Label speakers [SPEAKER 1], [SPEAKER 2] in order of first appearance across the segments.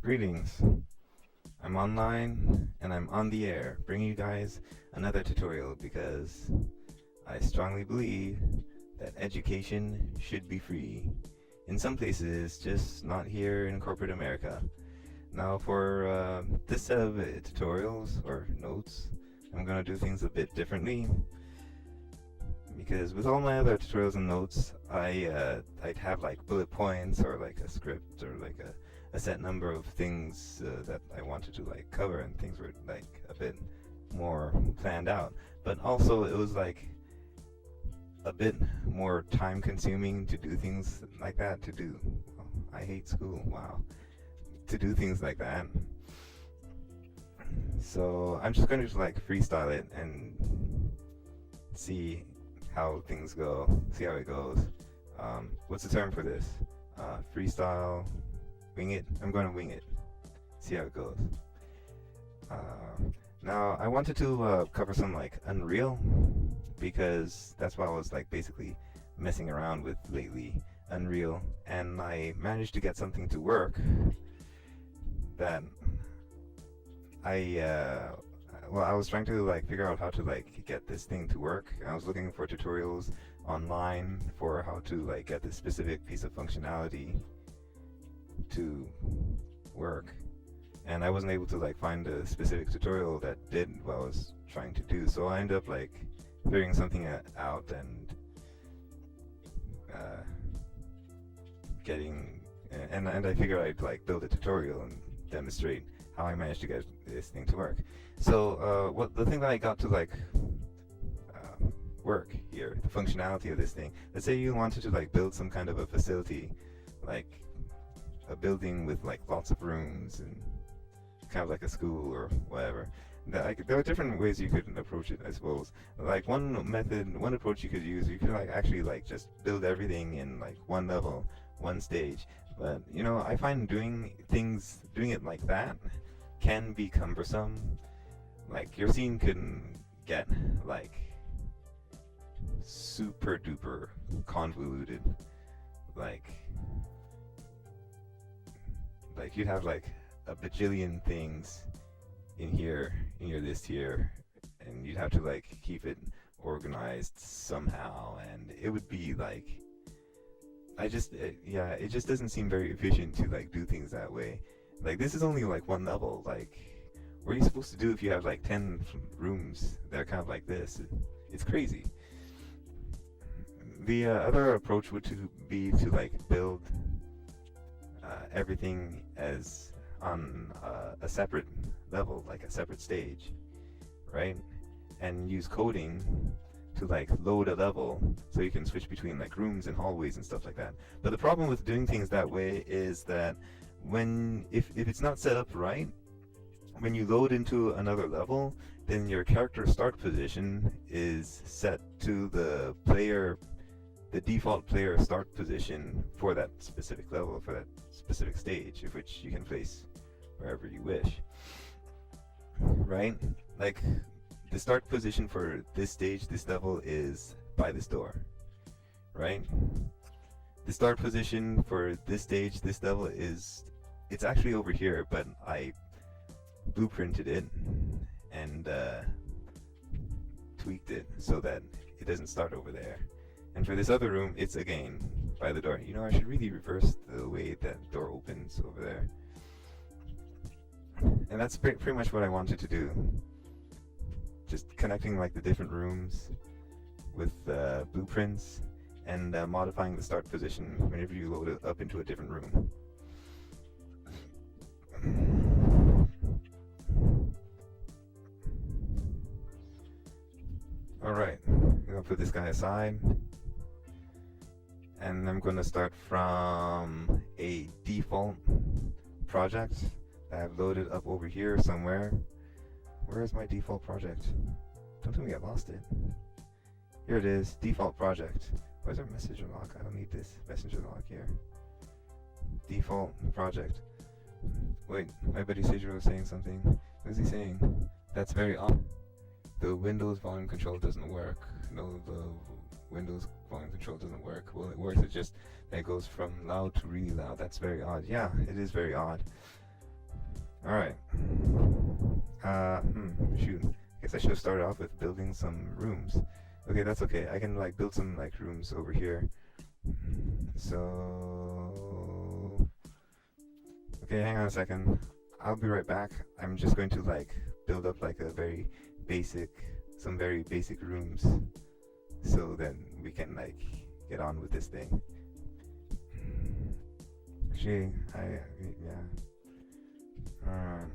[SPEAKER 1] Greetings. I'm online and I'm on the air bringing you guys another tutorial because I strongly believe that education should be free. In some places, just not here in corporate America. Now for this set of tutorials or notes, I'm going to do things a bit differently because with all my other tutorials and notes, I'd have like bullet points or like a script or like a set number of things that I wanted to like cover, and things were like a bit more planned out. But also it was like a bit more time consuming to do things like that. I hate school. Wow. To do things like that. So I'm just going to just like freestyle it and see how things go. See how it goes. What's the term for this? Freestyle. Wing it. I'm going to wing it. See how it goes. Now I wanted to cover some like Unreal because that's what I was like basically messing around with lately. Unreal, and I managed to get something to work that I was trying to like figure out how to like get this thing to work. I was looking for tutorials online for how to like get this specific piece of functionality to work, and I wasn't able to like find a specific tutorial that did what I was trying to do. So I ended up like figuring something out and I figured I'd like build a tutorial and demonstrate how I managed to get this thing to work. So the thing that I got to like work here, the functionality of this thing. Let's say you wanted to like build some kind of a facility, like a building with like lots of rooms and kind of like a school or whatever. There are different ways you could approach it, I suppose. Like one approach you could use, you could like actually like just build everything in like one level, one stage. But you know, I find doing it like that can be cumbersome. Like your scene can get like super duper convoluted. Like you'd have like a bajillion things in your list here, and you'd have to like keep it organized somehow, and it would be like it just doesn't seem very efficient to like do things that way. Like this is only like one level. Like what are you supposed to do if you have like 10 rooms that are kind of like this? It's crazy. The other approach would be to like build everything as on a separate level, like a separate stage, right? And use coding to like load a level so you can switch between like rooms and hallways and stuff like that. But the problem with doing things that way is that if it's not set up right, when you load into another level, then your character start position is set to the default player start position for that specific level, for that specific stage, of which you can place wherever you wish, right? Like the start position for this stage, this level, is by this door, right? The start position for this stage, this level, it's actually over here, but I blueprinted it and tweaked it so that it doesn't start over there. And for this other room, it's again by the door. You know, I should really reverse the way that door opens over there. And that's pretty much what I wanted to do. Just connecting like the different rooms with blueprints and modifying the start position whenever you load it up into a different room. Alright, I'm gonna put this guy aside. And I'm going to start from a default project that I've loaded up over here somewhere. Where is my default project? Don't tell me I lost it. Here it is, default project. Where's our messenger log? I don't need this messenger log here. Default project. Wait, my buddy Cedro was saying something. What is he saying? That's very odd. The Windows volume control doesn't work. No, the Windows volume control doesn't work. Well, it works. It's just that it goes from loud to really loud. That's very odd. Yeah, it is very odd. Alright. Shoot. Guess I should have started off with building some rooms. Okay, that's okay. I can like build some like rooms over here. So okay, hang on a second. I'll be right back. I'm just going to like build up like some very basic rooms, so then we can like get on with this thing. Actually, yeah. Alright.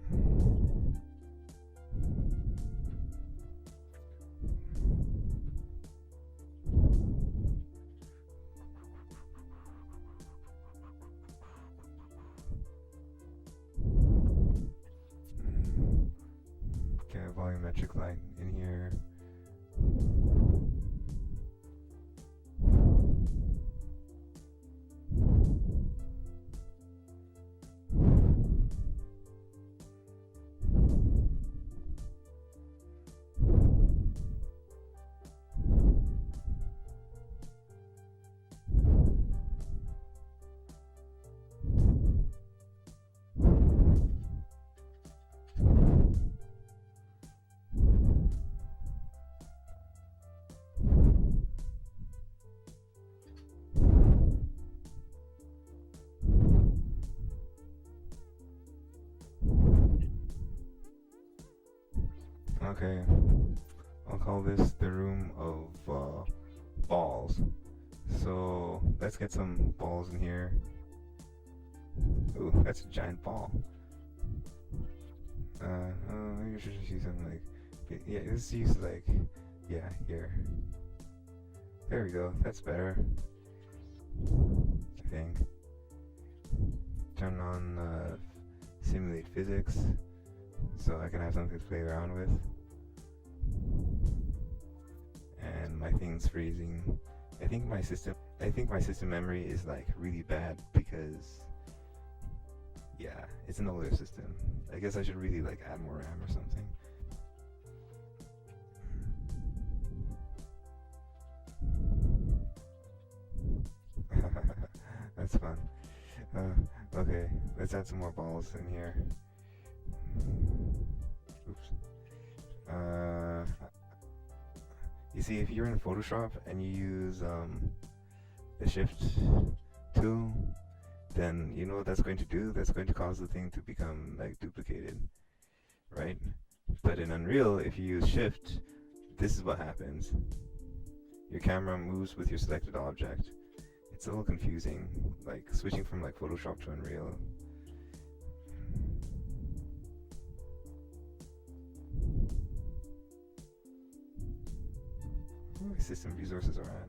[SPEAKER 1] Okay, volumetric light in here. Okay, I'll call this the room of balls. So let's get some balls in here. Ooh, that's a giant ball. Maybe I should just use something like, yeah, let's use like, yeah, here. There we go, that's better, I think. Turn on simulate physics, so I can have something to play around with. And my thing's freezing. I think my system memory is like really bad because, yeah, it's an older system. I guess I should really like add more RAM or something. That's fun. Okay, let's add some more balls in here. Oops. You see, if you're in Photoshop and you use the Shift tool, then you know what that's going to do? That's going to cause the thing to become like duplicated, right? But in Unreal, if you use Shift, this is what happens. Your camera moves with your selected object. It's a little confusing, like switching from like Photoshop to Unreal. Where my system resources are at.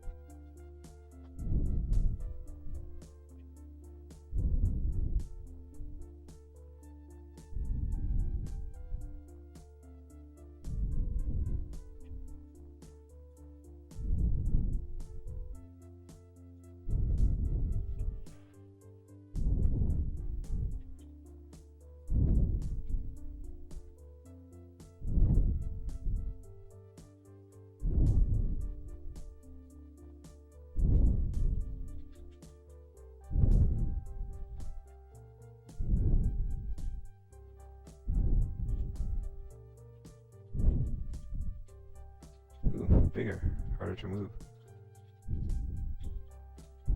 [SPEAKER 1] Bigger, harder to move.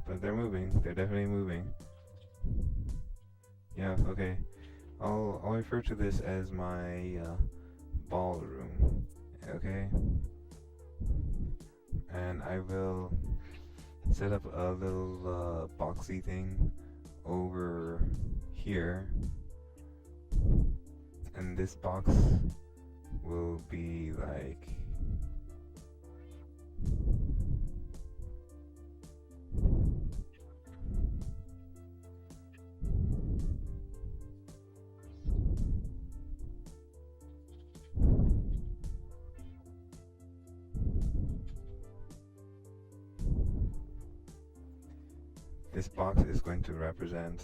[SPEAKER 1] But they're moving. They're definitely moving. Yeah, okay. I'll refer to this as my ballroom. Okay? And I will set up a little boxy thing over here. And this box will be like this box is going to represent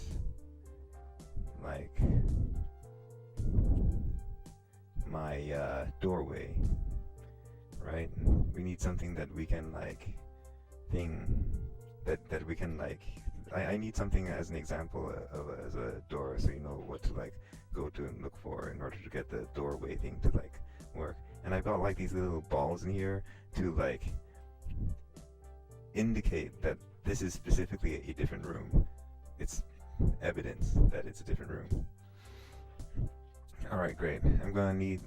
[SPEAKER 1] like my doorway, right? We need something that we can like that we can like I need something as an example of as a door, so you know what to like go to and look order to get the doorway thing to like work. And I've got like these little balls in here to like indicate that this is specifically a different room. It's evidence that it's a different room. Alright, great. I'm gonna need